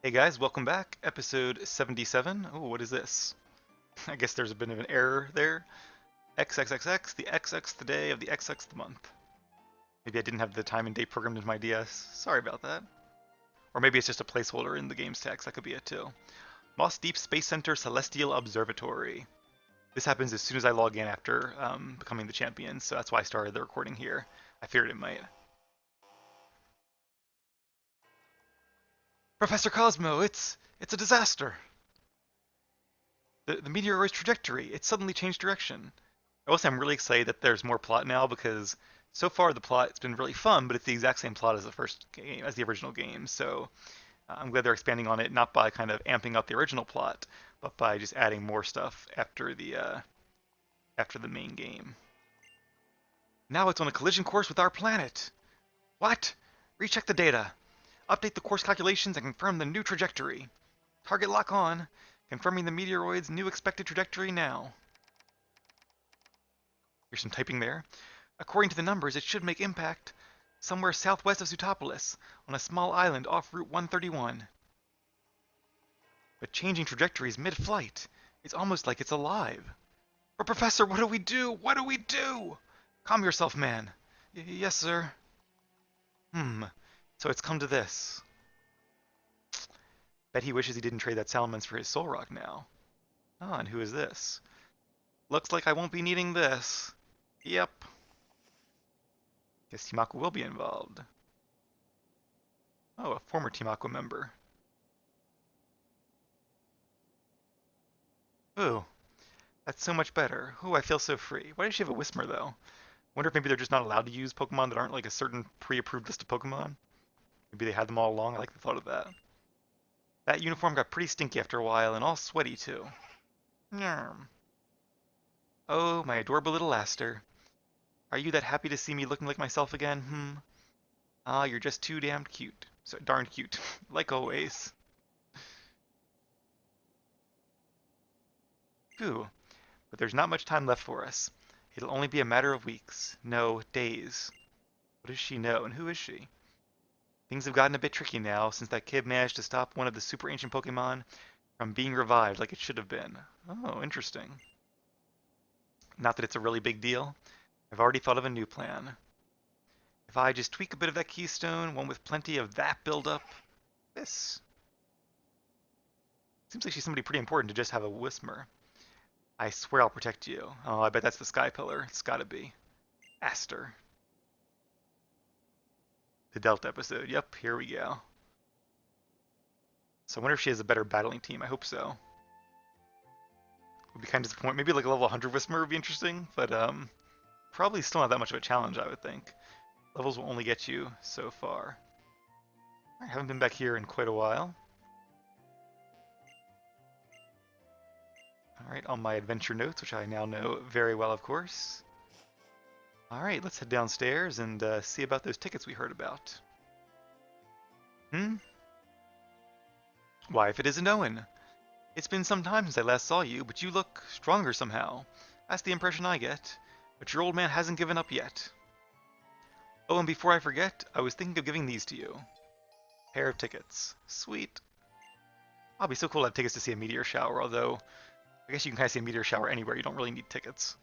Hey guys, welcome back. Episode 77. Oh, what is this? I guess there's a bit of an error there. XXXX, the XX the day of the XX the month. Maybe I didn't have the time and date programmed into my DS. Sorry about that. Or maybe it's just a placeholder in the game's text. That could be it too. Moss Deep Space Center Celestial Observatory. This happens as soon as I log in after becoming the champion, so that's why I started the recording here. I feared it might. Professor Cosmo, it's a disaster. The meteoroid's trajectory, it suddenly changed direction. Also, I'm really excited that there's more plot now because so far the plot has been really fun, but it's the exact same plot as the first game, as the original game. So I'm glad they're expanding on it, not by kind of amping up the original plot, but by just adding more stuff after the main game. Now it's on a collision course with our planet. What? Recheck the data. Update the course calculations and confirm the new trajectory. Target lock on. Confirming the meteoroid's new expected trajectory now. Here's some typing there. According to the numbers, it should make impact somewhere southwest of Zootopolis, on a small island off Route 131. But changing trajectories mid-flight. It's almost like it's alive. But Professor, what do we do? What do we do? Calm yourself, man. Yes, sir. So it's come to this. Bet he wishes he didn't trade that Salamence for his Soul Rock now. Ah, and who is this? Looks like I won't be needing this. Yep. Guess Team Aqua will be involved. Oh, a former Team Aqua member. Ooh, that's so much better. Ooh, I feel so free. Why does she have a Whismer, though? Wonder if maybe they're just not allowed to use Pokemon that aren't like a certain pre-approved list of Pokemon. Maybe they had them all along. I like the thought of that. That uniform got pretty stinky after a while, and all sweaty, too. Nyarm. Oh, my adorable little Aster. Are you that happy to see me looking like myself again, Ah, you're just too damned cute. So darn cute. Like always. Phew. But there's not much time left for us. It'll only be a matter of weeks. No, days. What does she know, and who is she? Things have gotten a bit tricky now, since that kid managed to stop one of the super ancient Pokemon from being revived like it should have been. Oh, interesting. Not that it's a really big deal. I've already thought of a new plan. If I just tweak a bit of that keystone, one with plenty of that buildup, this. Seems like she's somebody pretty important to just have a Whismer. I swear I'll protect you. Oh, I bet that's the Sky Pillar. It's gotta be. Aster. The Delta episode. Yep, here we go. So I wonder if she has a better battling team. I hope so. Would be kind of disappointed. Maybe like a level 100 Whismer would be interesting, but probably still not that much of a challenge, I would think. Levels will only get you so far. I haven't been back here in quite a while. Alright, on my adventure notes, which I now know very well, of course. Alright, let's head downstairs and see about those tickets we heard about. Why, if it isn't Owen! It's been some time since I last saw you, but you look stronger somehow. That's the impression I get. But your old man hasn't given up yet. Oh, and before I forget, I was thinking of giving these to you. Pair of tickets. Sweet. I'll be so cool to have tickets to see a meteor shower, although I guess you can kind of see a meteor shower anywhere. You don't really need tickets.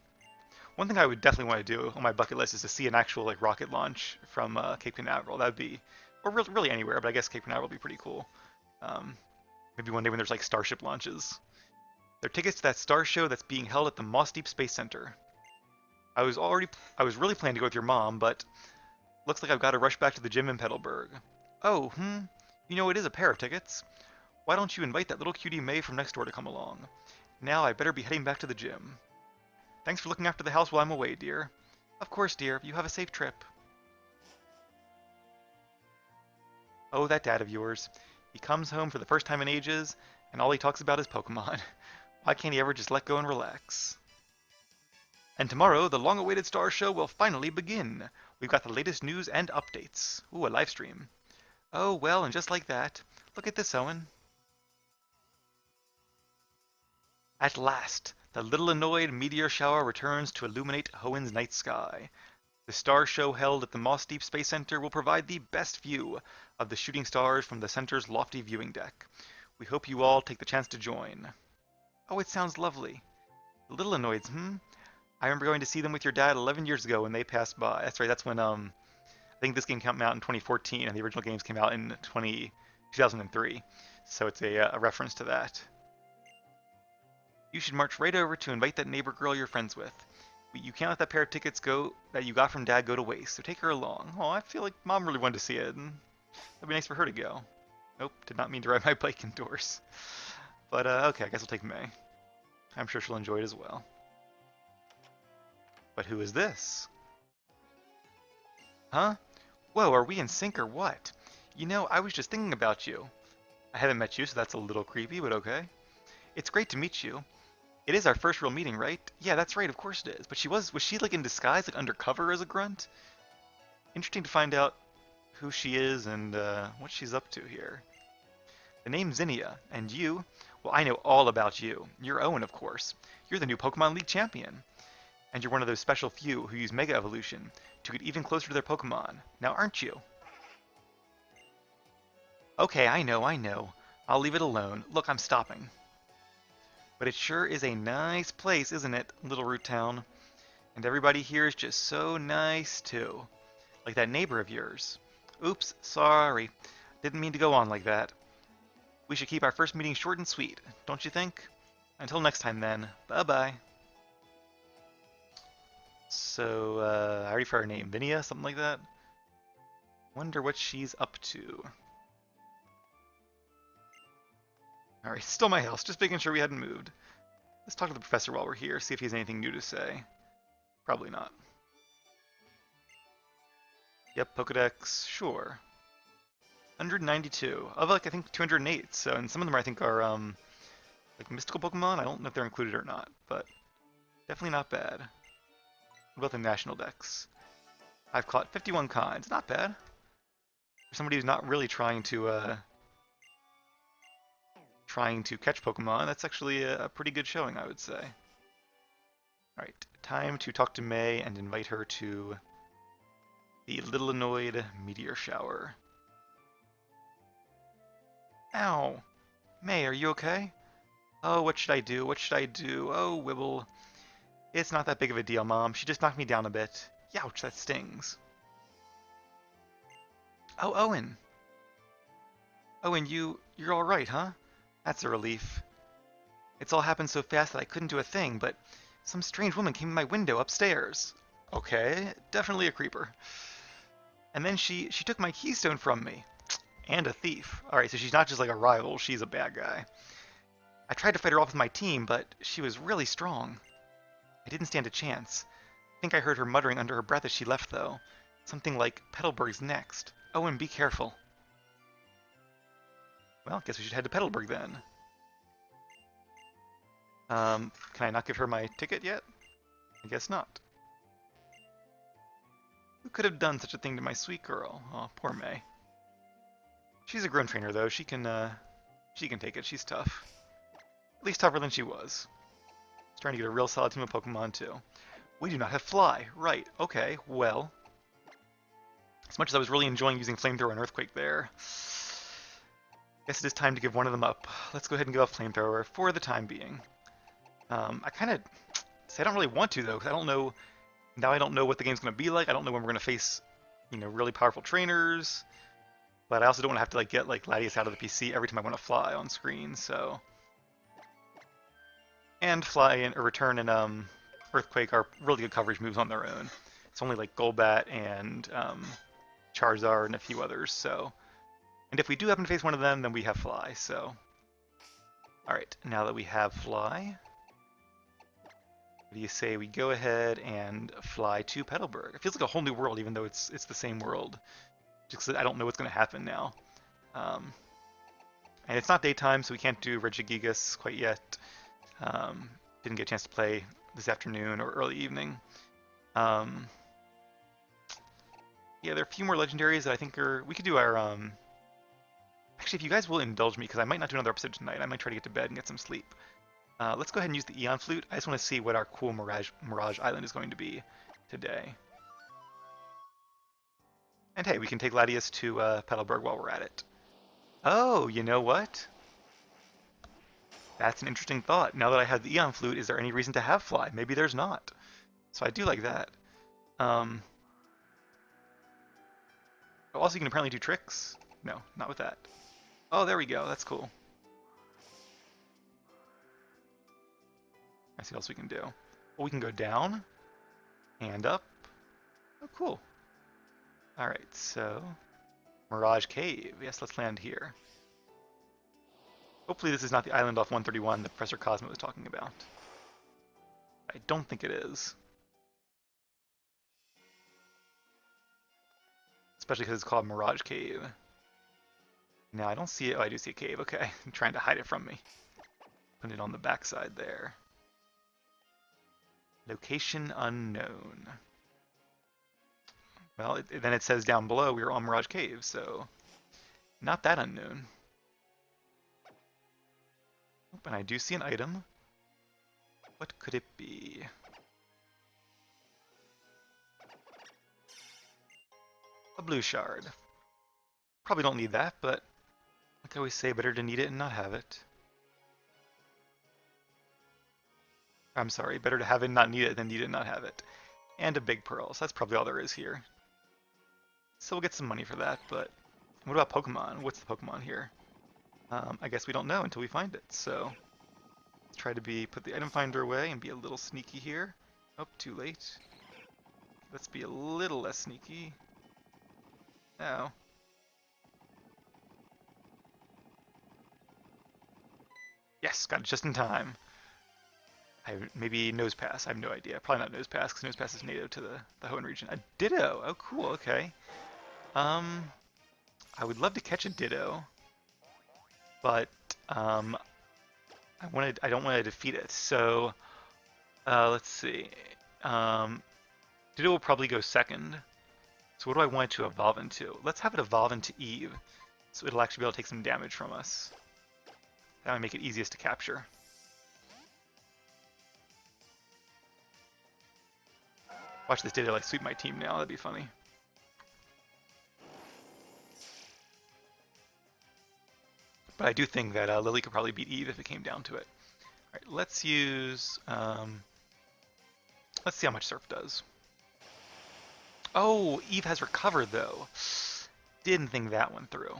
One thing I would definitely want to do on my bucket list is to see an actual like rocket launch from Cape Canaveral. That would be, or really anywhere, but I guess Cape Canaveral would be pretty cool. Maybe one day when there's like Starship launches. They're tickets to that star show that's being held at the Moss Deep Space Center. I was really planning to go with your mom, but looks like I've got to rush back to the gym in Petalburg. Oh, you know it is a pair of tickets. Why don't you invite that little cutie May from next door to come along? Now I better be heading back to the gym. Thanks for looking after the house while I'm away, dear. Of course, dear. You have a safe trip. Oh, that dad of yours. He comes home for the first time in ages, and all he talks about is Pokemon. Why can't he ever just let go and relax? And tomorrow, the long-awaited Star Show will finally begin. We've got the latest news and updates. Ooh, a live stream. Oh, well, and just like that. Look at this, Owen. At last, the little annoyed meteor shower returns to illuminate Hoenn's night sky. The star show held at the Moss Deep Space Center will provide the best view of the shooting stars from the center's lofty viewing deck. We hope you all take the chance to join. Oh, it sounds lovely. The Little Annoyeds, I remember going to see them with your dad 11 years ago when they passed by. That's right, that's when, I think this game came out in 2014 and the original games came out in 2003. So it's a reference to that. You should march right over to invite that neighbor girl you're friends with. You can't let that pair of tickets that you got from Dad go to waste, so take her along. Oh, I feel like Mom really wanted to see it, and it'd be nice for her to go. Nope, did not mean to ride my bike indoors. But, okay, I guess I'll take May. I'm sure she'll enjoy it as well. But who is this? Huh? Whoa, are we in sync or what? You know, I was just thinking about you. I haven't met you, so that's a little creepy, but okay. It's great to meet you. It is our first real meeting, right? Yeah, that's right, of course it is. But was she like in disguise, like undercover as a grunt? Interesting to find out who she is and what she's up to here. The name's Zinnia, and you? Well, I know all about you. You're Owen, of course. You're the new Pokemon League champion. And you're one of those special few who use Mega Evolution to get even closer to their Pokemon. Now, aren't you? Okay, I know. I'll leave it alone. Look, I'm stopping. But it sure is a nice place, isn't it, Little Root Town? And everybody here is just so nice, too. Like that neighbor of yours. Oops, sorry. Didn't mean to go on like that. We should keep our first meeting short and sweet, don't you think? Until next time, then. Bye-bye. So, I already forgot her name. Vinia? Something like that? Wonder what she's up to. Alright, still my house. Just making sure we hadn't moved. Let's talk to the professor while we're here, see if he has anything new to say. Probably not. Yep, Pokedex, sure. 192. Of like, I think 208, so, and some of them I think are, like mystical Pokemon. I don't know if they're included or not, but definitely not bad. What about the national dex? I've caught 51 kinds. Not bad. For somebody who's not really trying to catch Pokemon, that's actually a pretty good showing, I would say. Alright, time to talk to May and invite her to the Little Annoyed Meteor Shower. Ow! May, are you okay? Oh, what should I do? What should I do? Oh, Wibble. It's not that big of a deal, Mom. She just knocked me down a bit. Youch, that stings. Oh, Owen. Owen, you're alright, huh? That's a relief. It's all happened so fast that I couldn't do a thing, but some strange woman came in my window upstairs. Okay, definitely a creeper. And then she took my keystone from me. And a thief. Alright, so she's not just like a rival, she's a bad guy. I tried to fight her off with my team, but she was really strong. I didn't stand a chance. I think I heard her muttering under her breath as she left, though. Something like, Petalburg's next. Owen, be careful. Well, guess we should head to Petalburg then. Can I not give her my ticket yet? I guess not. Who could have done such a thing to my sweet girl? Oh, poor May. She's a grown trainer, though. She can take it. She's tough. At least tougher than she was. She's trying to get a real solid team of Pokemon, too. We do not have Fly. Right. Okay. Well. As much as I was really enjoying using Flamethrower and Earthquake there, guess it is time to give one of them up. Let's go ahead and give up Flamethrower for the time being. I kind of say I don't really want to, though, because I don't know. Now I don't know what the game's going to be like. I don't know when we're going to face, really powerful trainers. But I also don't want to have to get Latias out of the PC every time I want to fly on screen. So, and Fly and Return and Earthquake are really good coverage moves on their own. It's only like Golbat and Charizard and a few others. So, and if we do happen to face one of them, then we have Fly. So, all right. Now that we have Fly, what do you say we go ahead and fly to Petalburg? It feels like a whole new world, even though it's the same world. Just 'cause I don't know what's going to happen now. And it's not daytime, so we can't do Regigigas quite yet. Didn't get a chance to play this afternoon or early evening. Yeah, there are a few more legendaries that I think we could do our... Actually, if you guys will indulge me, because I might not do another episode tonight, I might try to get to bed and get some sleep. Let's go ahead and use the Eon Flute. I just want to see what our cool Mirage Island is going to be today. And hey, we can take Latias to Petalburg while we're at it. Oh, you know what? That's an interesting thought. Now that I have the Eon Flute, is there any reason to have Fly? Maybe there's not. So I do like that. Um, also, you can apparently do tricks. No, not with that. Oh, there we go. That's cool. I see what else we can do. Well, we can go down and up. Oh, cool. All right, so Mirage Cave. Yes, let's land here. Hopefully this is not the island off 131 that Professor Cosmo was talking about. I don't think it is. Especially because it's called Mirage Cave. Now, I don't see it. Oh, I do see a cave. Okay. I'm trying to hide it from me. Put it on the backside there. Location unknown. Well, then it says down below we are on Mirage Cave, so not that unknown. And I do see an item. What could it be? A blue shard. Probably don't need that, but like I always say, better to need it and not have it. I'm sorry, better to have it and not need it than need it and not have it. And a big pearl, so that's probably all there is here. So we'll get some money for that, but what about Pokemon? What's the Pokemon here? I guess we don't know until we find it, so let's try to put the item finder away and be a little sneaky here. Oh, too late. Let's be a little less sneaky. Oh. Yes, got it just in time. Maybe Nose Pass, I have no idea. Probably not Nose Pass, because Nose Pass is native to the Hoenn region. A Ditto! Oh, cool, okay. I would love to catch a Ditto, but I don't want to defeat it. So let's see. Ditto will probably go second. So what do I want it to evolve into? Let's have it evolve into Eve, so it'll actually be able to take some damage from us. That would make it easiest to capture. Watch this Ditto like sweep my team now. That'd be funny. But I do think that Lily could probably beat Eve if it came down to it. All right, let's use. Let's see how much Surf does. Oh, Eve has recovered though. Didn't think that one through.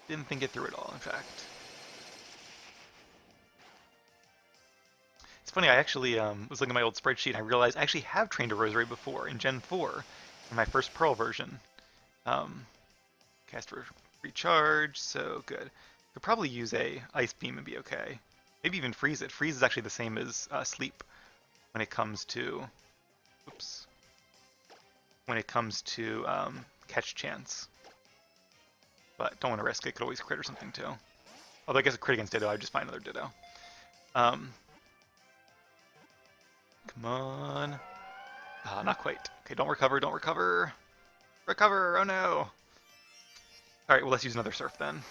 Didn't think it through at all, in fact. It's funny, I actually was looking at my old spreadsheet and I realized I actually have trained a Rosary before in Gen 4 in my first Pearl version. Cast for recharge, so good. Could probably use a Ice Beam and be okay. Maybe even Freeze it. Freeze is actually the same as Sleep when it comes to... Oops. When it comes to catch chance. But don't want to risk it. Could always crit or something too. Although I guess a crit against Ditto, I'd just find another Ditto. Come on. Ah, not quite. Okay, don't recover, don't recover. Recover, oh no. Alright, well let's use another Surf then.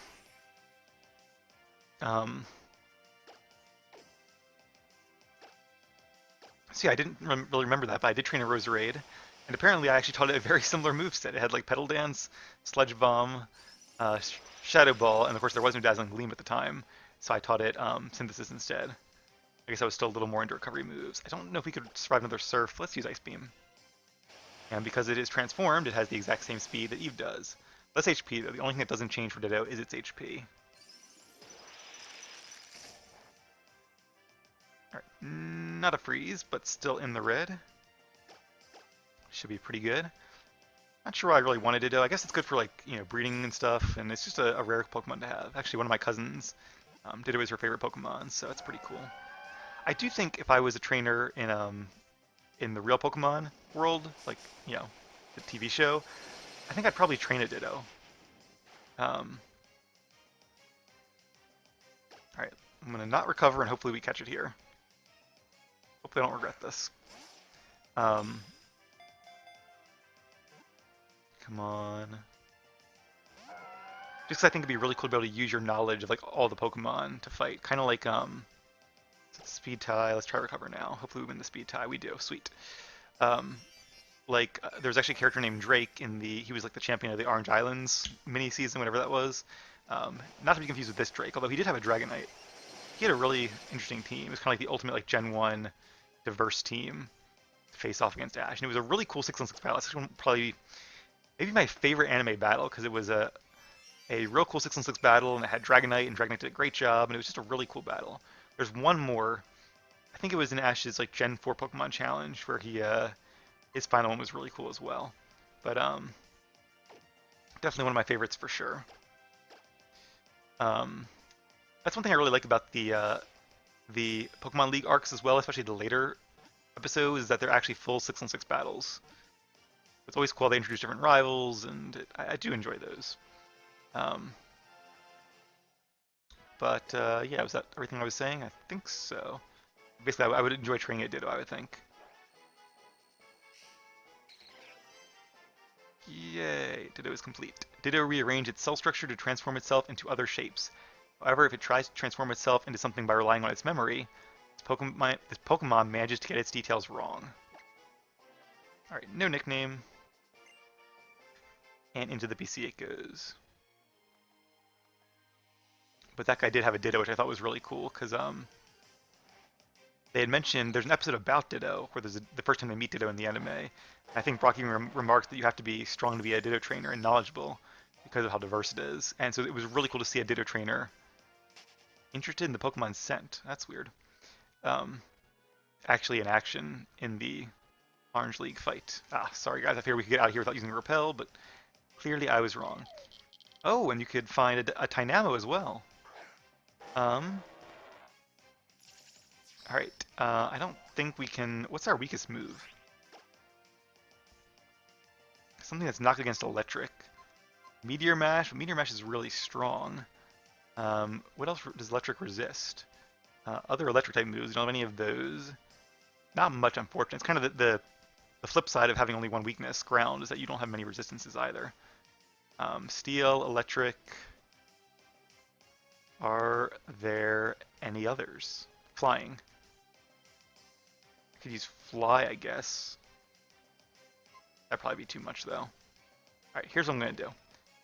See, I didn't really remember that, but I did train a Roserade. And apparently I actually taught it a very similar moveset. It had like Petal Dance, Sludge Bomb, Shadow Ball, and of course there was no Dazzling Gleam at the time. So I taught it Synthesis instead. I guess I was still a little more into recovery moves. I don't know if we could survive another Surf. Let's use Ice Beam. And because it is transformed, it has the exact same speed that Eve does. Less HP though. The only thing that doesn't change for Ditto is its HP. Alright, not a freeze, but still in the red. Should be pretty good. Not sure why I really wanted Ditto. I guess it's good for like, you know, breeding and stuff, and it's just a rare Pokemon to have. Actually, one of my cousins, Ditto is her favorite Pokemon, so it's pretty cool. I do think if I was a trainer in the real Pokemon world, like, you know, the TV show, I think I'd probably train a Ditto. Alright, I'm gonna not recover and hopefully we catch it here. Hopefully I don't regret this. Come on. Just 'cause I think it'd be really cool to be able to use your knowledge of like all the Pokemon to fight. Kind of like speed tie. Let's try recover now. Hopefully we win the speed tie. We do. Sweet. We'll like there was actually a character named Drake in the he was like the champion of the Orange Islands mini season, whatever that was. Not to be confused with this Drake, although he did have a Dragonite. He had a really interesting team. It was kind of like the ultimate like Gen 1 diverse team to face off against Ash. And it was a really cool 6-on-6 battle. It's actually probably maybe my favorite anime battle because it was a real cool 6-on-6 battle and it had Dragonite and Dragonite did a great job and it was just a really cool battle. There's one more. I think it was in Ash's like Gen 4 Pokemon challenge where he his final one was really cool as well. But definitely one of my favorites for sure. Um, that's one thing I really like about the Pokemon League arcs as well, especially the later episodes, is that they're actually full 6-on-6 battles. It's always cool they introduce different rivals, and I do enjoy those. Um, but yeah, was that everything I was saying? I think so. Basically, I would enjoy training at Ditto, I would think. Yay, Ditto is complete. Ditto rearranged its cell structure to transform itself into other shapes. However, if it tries to transform itself into something by relying on its memory, this Pokemon manages to get its details wrong. Alright, no nickname. And into the PC it goes. But that guy did have a Ditto, which I thought was really cool, because they had mentioned there's an episode about Ditto, where there's the first time they meet Ditto in the anime. I think Brock even remarked that you have to be strong to be a Ditto trainer and knowledgeable because of how diverse it is. And so it was really cool to see a Ditto trainer interested in the Pokemon scent. That's weird. Um, actually in action in the Orange League fight. Ah, sorry guys, I figured we could get out of here without using Repel, but clearly I was wrong. Oh, and you could find a Tynamo as well. Um, alright, I don't think we can... What's our weakest move? Something that's knocked against Electric. Meteor Mash, but Meteor Mash is really strong. What else does Electric resist? Other Electric type moves, you don't have any of those. Not much, unfortunately. It's kind of the flip side of having only one weakness, Ground, is that you don't have many resistances either. Steel, Electric. Are there any others? Flying. I could use Fly, I guess. That'd probably be too much, though. Alright, here's what I'm going to do.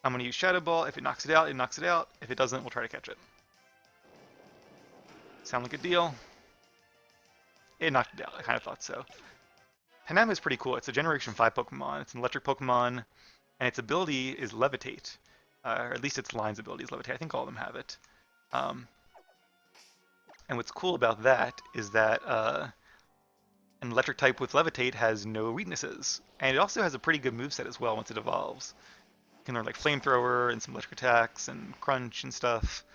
I'm going to use Shadow Ball. If it knocks it out, it knocks it out. If it doesn't, we'll try to catch it. Sound like a deal? It knocked it out. I kind of thought so. Hanami is pretty cool. It's a Generation 5 Pokemon. It's an electric Pokemon, and its ability is Levitate. Or at least its line's ability is Levitate. I think all of them have it. And what's cool about that is that an electric type with Levitate has no weaknesses. And it also has a pretty good moveset as well once it evolves. You can learn like Flamethrower and some electric attacks and Crunch and stuff.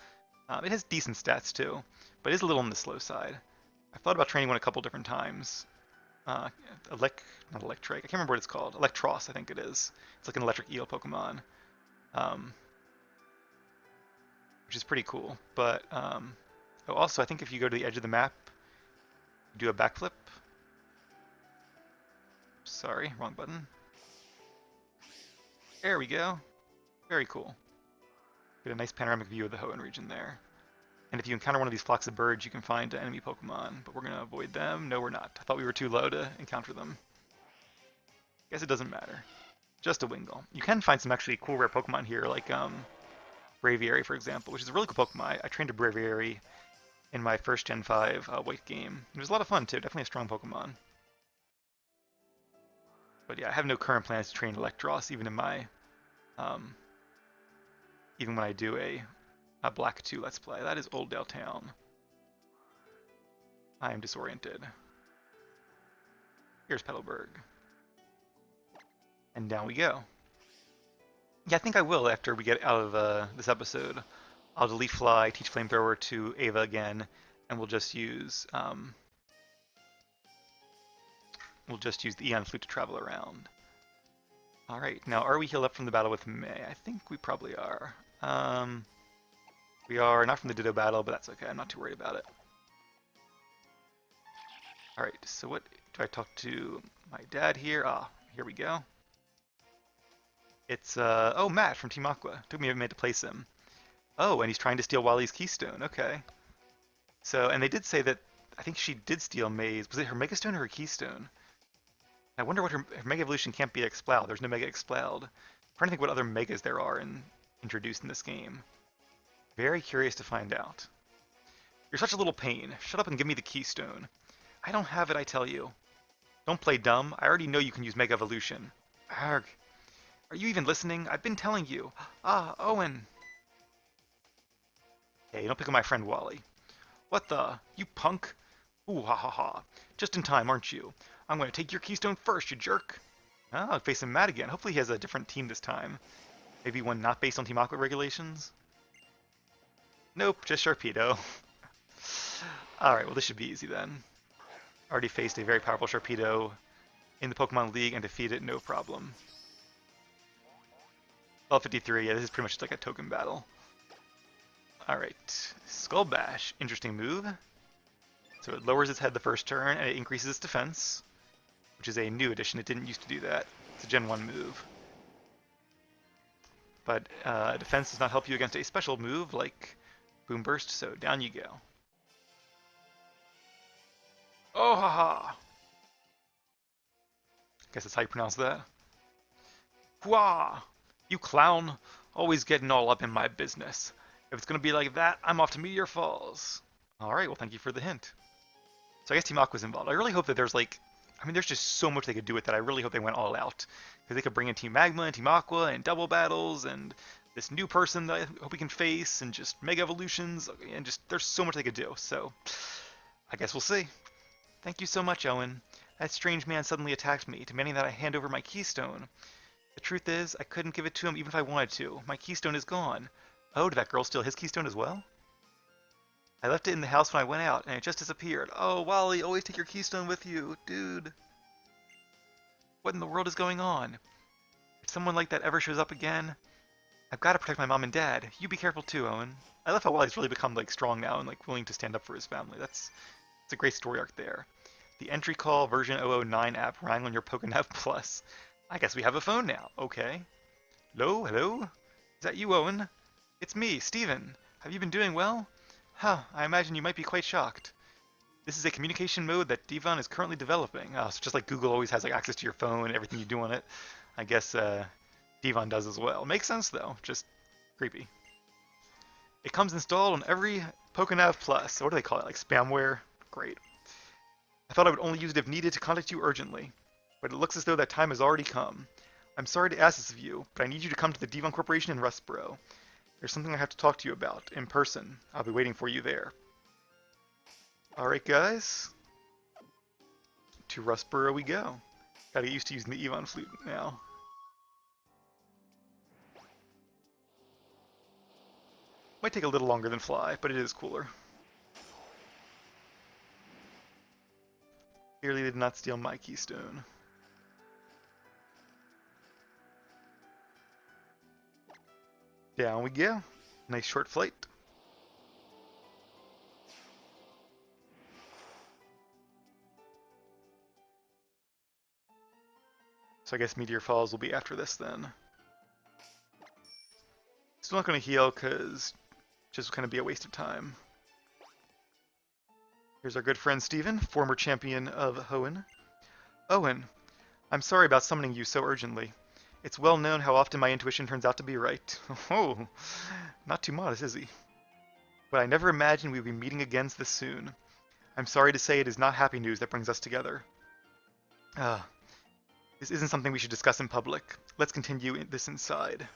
It has decent stats too, but it is a little on the slow side. I've thought about training one a couple different times. Not Electric, I can't remember what it's called. Electros, I think it is. It's like an electric eel Pokemon. Which is pretty cool. But, oh, also, I think if you go to the edge of the map, do a backflip. Sorry, wrong button. There we go. Very cool. Get a nice panoramic view of the Hoenn region there. And if you encounter one of these flocks of birds, you can find enemy Pokemon, but we're going to avoid them. No, we're not. I thought we were too low to encounter them. Guess it doesn't matter. Just a Wingull. You can find some actually cool rare Pokemon here, like Braviary, for example, which is a really cool Pokemon. I trained a Braviary in my first Gen 5 White game. It was a lot of fun, too. Definitely a strong Pokemon. But yeah, I have no current plans to train Electros, even in my... even when I do a Black 2 Let's Play. That is Oldale Town. I am disoriented. Here's Petalburg. And down we go. Yeah, I think I will after we get out of this episode. I'll delete Fly, teach Flamethrower to Ava again, and we'll just use the Eon Flute to travel around. Alright, now are we healed up from the battle with May? I think we probably are. We are not from the Ditto battle, but that's okay. I'm not too worried about it. Alright, so what do I talk to my dad here? Ah, here we go. It's, oh, Matt from Team Aqua. Took me a minute to place him. Oh, and he's trying to steal Wally's Keystone. Okay. So, and they did say that, I think she did steal May's. Was it her Megastone or her Keystone? I wonder what her Mega Evolution can't be Exploud. There's no Mega Exploud. I'm trying to think what other Megas there are introduced in this game. Very curious to find out. You're such a little pain. Shut up and give me the Keystone. I don't have it, I tell you. Don't play dumb. I already know you can use Mega Evolution. Arg. Are you even listening? I've been telling you. Ah, Owen. Hey, don't pick on my friend Wally. What the? You punk? Ooh, ha ha ha. Just in time, aren't you? I'm going to take your Keystone first, you jerk. Oh, I'll face him mad again. Hopefully he has a different team this time. Maybe one not based on Team Aqua regulations? Nope, just Sharpedo. Alright, well this should be easy then. Already faced a very powerful Sharpedo in the Pokemon League and defeated it no problem. Level 53, yeah, this is pretty much just like a token battle. Alright, Skull Bash, interesting move. So it lowers its head the first turn and it increases its defense, which is a new addition. It didn't used to do that. It's a Gen 1 move. But defense does not help you against a special move like Boom Burst, so down you go. Oh ha ha! Guess that's how you pronounce that. Hua! You clown! Always getting all up in my business. If it's gonna be like that, I'm off to Meteor Falls. Alright, well thank you for the hint. So I guess Team Aqua's involved. I really hope that there's like, I mean there's just so much they could do with that. I really hope they went all out. Because they could bring in Team Magma and Team Aqua and double battles and this new person that I hope we can face and just Mega Evolutions and just there's so much they could do. So I guess we'll see. Thank you so much, Owen. That strange man suddenly attacked me, demanding that I hand over my Keystone. The truth is, I couldn't give it to him even if I wanted to. My Keystone is gone. Oh, did that girl steal his Keystone as well? I left it in the house when I went out, and it just disappeared. Oh, Wally, always take your Keystone with you. Dude. What in the world is going on? If someone like that ever shows up again, I've got to protect my mom and dad. You be careful too, Owen. I love how Wally's really become like strong now and like willing to stand up for his family. It's a great story arc there. The entry call version 009 app rang on your Pokénav Plus. I guess we have a phone now. Okay. Hello? Hello? Is that you, Owen? It's me, Steven. Have you been doing well? Huh, I imagine you might be quite shocked. This is a communication mode that Devon is currently developing. So just like Google always has like access to your phone and everything you do on it, I guess Devon does as well. Makes sense though, just creepy. It comes installed on every Pokénav Plus. What do they call it, like spamware? Great. I thought I would only use it if needed to contact you urgently, but it looks as though that time has already come. I'm sorry to ask this of you, but I need you to come to the Devon Corporation in Rustboro. There's something I have to talk to you about, in person. I'll be waiting for you there. Alright guys. To Rustboro we go. Gotta get used to using the Evon Flute now. Might take a little longer than Fly, but it is cooler. Clearly they did not steal my Keystone. Down we go. Nice short flight. So I guess Meteor Falls will be after this then. Still not going to heal because just going to be a waste of time. Here's our good friend Steven, former champion of Hoenn. Owen, I'm sorry about summoning you so urgently. It's well known how often my intuition turns out to be right. Oh, not too modest, is he? But I never imagined we'd be meeting again this soon. I'm sorry to say it is not happy news that brings us together. This isn't something we should discuss in public. Let's continue this inside.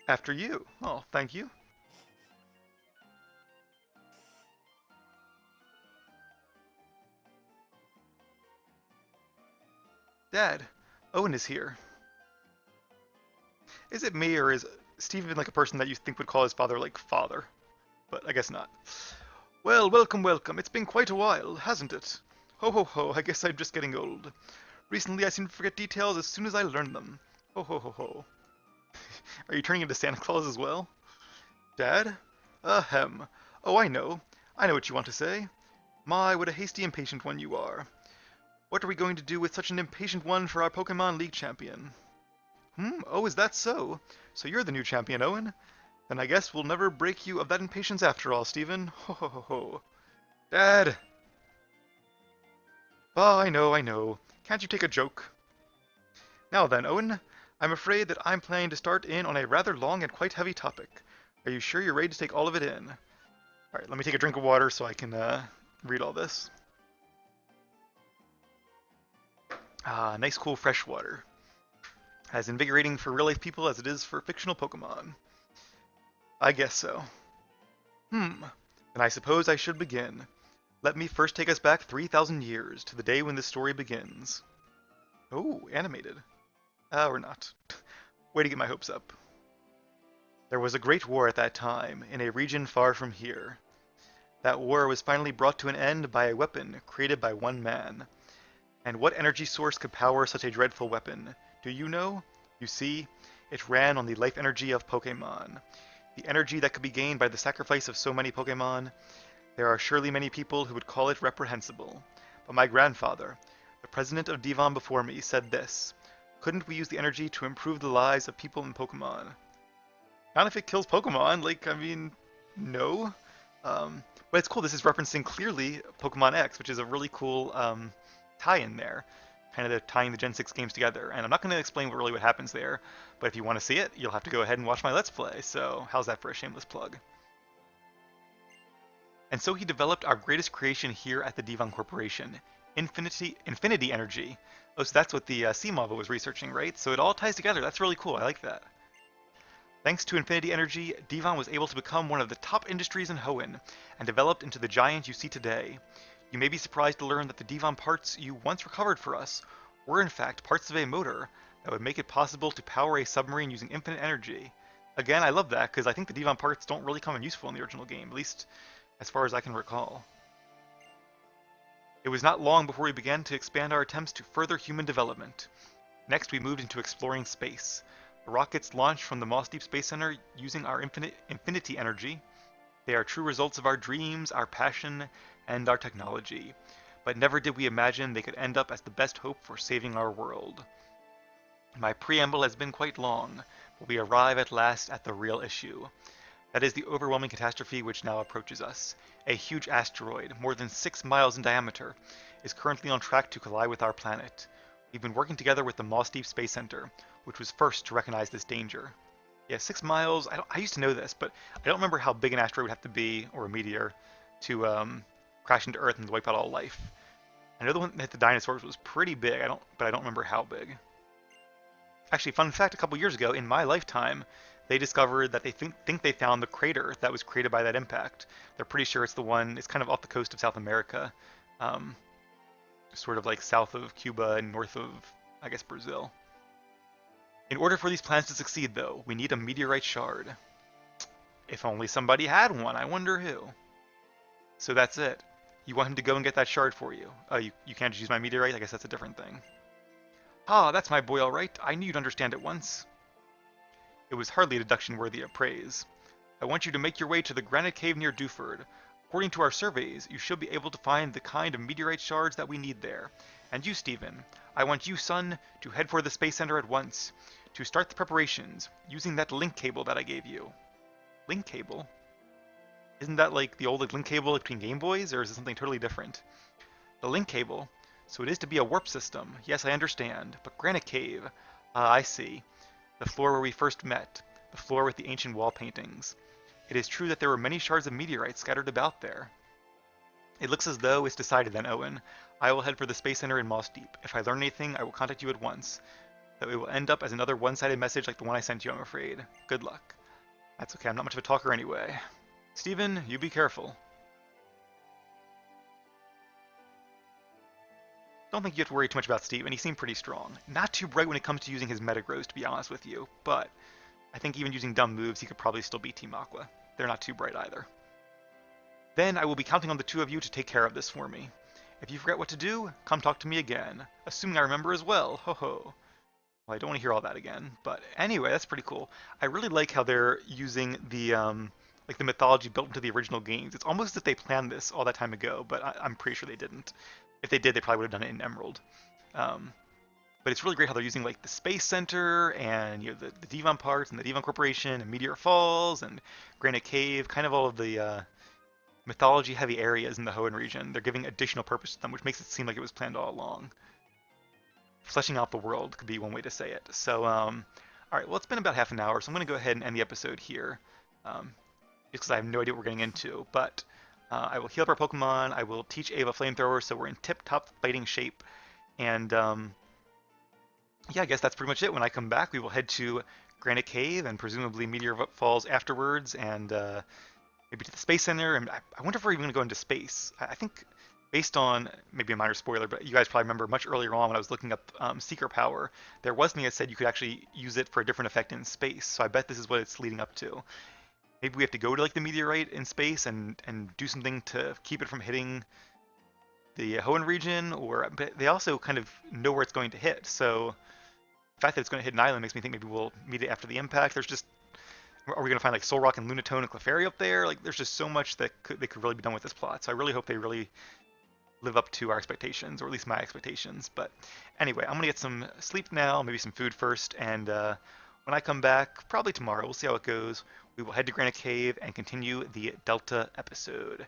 After you. Oh, thank you. Dad, Owen is here. Is it me, or is Steven like a person that you think would call his father like father? But I guess not. Well, welcome, welcome. It's been quite a while, hasn't it? Ho ho ho, I guess I'm just getting old. Recently I seem to forget details as soon as I learn them. Ho ho ho ho. Are you turning into Santa Claus as well? Dad? Ahem. Oh, I know. I know what you want to say. My, what a hasty impatient one you are. What are we going to do with such an impatient one for our Pokemon League champion? Oh, is that so? So you're the new champion, Owen? Then I guess we'll never break you of that impatience after all, Steven. Ho ho ho ho. Dad! Oh, I know. Can't you take a joke? Now then, Owen, I'm afraid that I'm planning to start in on a rather long and quite heavy topic. Are you sure you're ready to take all of it in? Alright, let me take a drink of water so I can read all this. Ah, nice cool fresh water. As invigorating for real life people as it is for fictional Pokemon. I guess so. Then I suppose I should begin. Let me first take us back 3,000 years to the day when this story begins. Oh, animated. Or not. Way to get my hopes up. There was a great war at that time, in a region far from here. That war was finally brought to an end by a weapon created by one man. And what energy source could power such a dreadful weapon? Do you know? You see, it ran on the life energy of Pokemon. The energy that could be gained by the sacrifice of so many Pokemon. There are surely many people who would call it reprehensible. But my grandfather, the president of Devon before me, said this. Couldn't we use the energy to improve the lives of people in Pokemon? Not if it kills Pokemon, like, I mean, no. But it's cool, this is referencing clearly Pokemon X, which is a really cool tie-in there. Kind of tying the Gen 6 games together. And I'm not going to explain what happens there, but if you want to see it, you'll have to go ahead and watch my Let's Play, so how's that for a shameless plug? And so he developed our greatest creation here at the Devon Corporation, Infinity Energy. Oh, so that's what the C-Mava was researching, right? So it all ties together, that's really cool, I like that. Thanks to Infinity Energy, Devon was able to become one of the top industries in Hoenn, and developed into the giant you see today. You may be surprised to learn that the Devon parts you once recovered for us were in fact parts of a motor that would make it possible to power a submarine using infinite energy. Again, I love that, because I think the Devon parts don't really come in useful in the original game, at least as far as I can recall. It was not long before we began to expand our attempts to further human development. Next, we moved into exploring space. The rockets launched from the Moss Deep Space Center using our infinity energy. They are true results of our dreams, our passion, and our technology. But never did we imagine they could end up as the best hope for saving our world. My preamble has been quite long, but we arrive at last at the real issue. That is the overwhelming catastrophe which now approaches us. A huge asteroid, more than 6 miles in diameter, is currently on track to collide with our planet. We've been working together with the Moss Deep Space Center, which was first to recognize this danger. Yeah, 6 miles, I used to know this, but I don't remember how big an asteroid would have to be, or a meteor, to crash into Earth and wipe out all life. I know the one that hit the dinosaurs was pretty big, but I don't remember how big. Actually, fun fact, a couple years ago, in my lifetime, they discovered that they think they found the crater that was created by that impact. They're pretty sure it's the one, it's kind of off the coast of South America, um, sort of like south of Cuba and north of, I guess, Brazil. In order for these plans to succeed, though, we need a meteorite shard. If only somebody had one, I wonder who. So that's it. You want him to go and get that shard for you. You can't just use my meteorite? I guess that's a different thing. Ah, that's my boy all right. I knew you'd understand it once. It was hardly a deduction worthy of praise. I want you to make your way to the granite cave near Dewford. According to our surveys, you should be able to find the kind of meteorite shards that we need there. And you, Stephen, I want you, son, to head for the Space Center at once, to start the preparations, using that link cable that I gave you. Link cable? Isn't that like the old link cable between Game Boys, or is it something totally different? The link cable. So it is to be a warp system. Yes, I understand. But Granite Cave. Ah, I see. The floor where we first met. The floor with the ancient wall paintings. It is true that there were many shards of meteorites scattered about there. It looks as though it's decided then, Owen. I will head for the Space Center in Moss Deep. If I learn anything, I will contact you at once. Though it will end up as another one-sided message like the one I sent you, I'm afraid. Good luck. That's okay, I'm not much of a talker anyway. Stephen, you be careful. Don't think you have to worry too much about Steve, and he seemed pretty strong. Not too bright when it comes to using his Metagross, to be honest with you, but I think even using dumb moves, he could probably still beat Team Aqua. They're not too bright either. Then I will be counting on the two of you to take care of this for me. If you forget what to do, come talk to me again. Assuming I remember as well, ho ho. Well, I don't want to hear all that again, but anyway, that's pretty cool. I really like how they're using the like the mythology built into the original games. It's almost as if they planned this all that time ago, but I'm pretty sure they didn't. If they did, they probably would have done it in Emerald. Um, but it's really great how they're using like the Space Center and the Devon parts and the Devon Corporation and Meteor Falls and Granite Cave, kind of all of the mythology-heavy areas in the Hoenn region. They're giving additional purpose to them, which makes it seem like it was planned all along. Fleshing out the world could be one way to say it. So, all right, well, it's been about half an hour, so I'm going to go ahead and end the episode here, just because I have no idea what we're getting into. But I will heal up our Pokemon. I will teach Ava Flamethrower, so we're in tip-top fighting shape. And yeah, I guess that's pretty much it. When I come back, we will head to Granite Cave and presumably Meteor Falls afterwards, and maybe to the Space Center. And I wonder if we're even going to go into space. I think, based on maybe a minor spoiler, but you guys probably remember much earlier on when I was looking up Seeker Power, there was something that said you could actually use it for a different effect in space. So I bet this is what it's leading up to. Maybe we have to go to like the meteorite in space and do something to keep it from hitting the Hoenn region, or but they also kind of know where it's going to hit. So the fact that it's going to hit an island makes me think maybe we'll meet it after the impact. There's just, are we going to find like Solrock and Lunatone and Clefairy up there? Like, there's just so much that they could really be done with this plot. So I really hope they really live up to our expectations, or at least my expectations. But anyway, I'm gonna get some sleep now, maybe some food first, and when I come back, probably tomorrow, we'll see how it goes. We will head to Granite Cave and continue the Delta episode.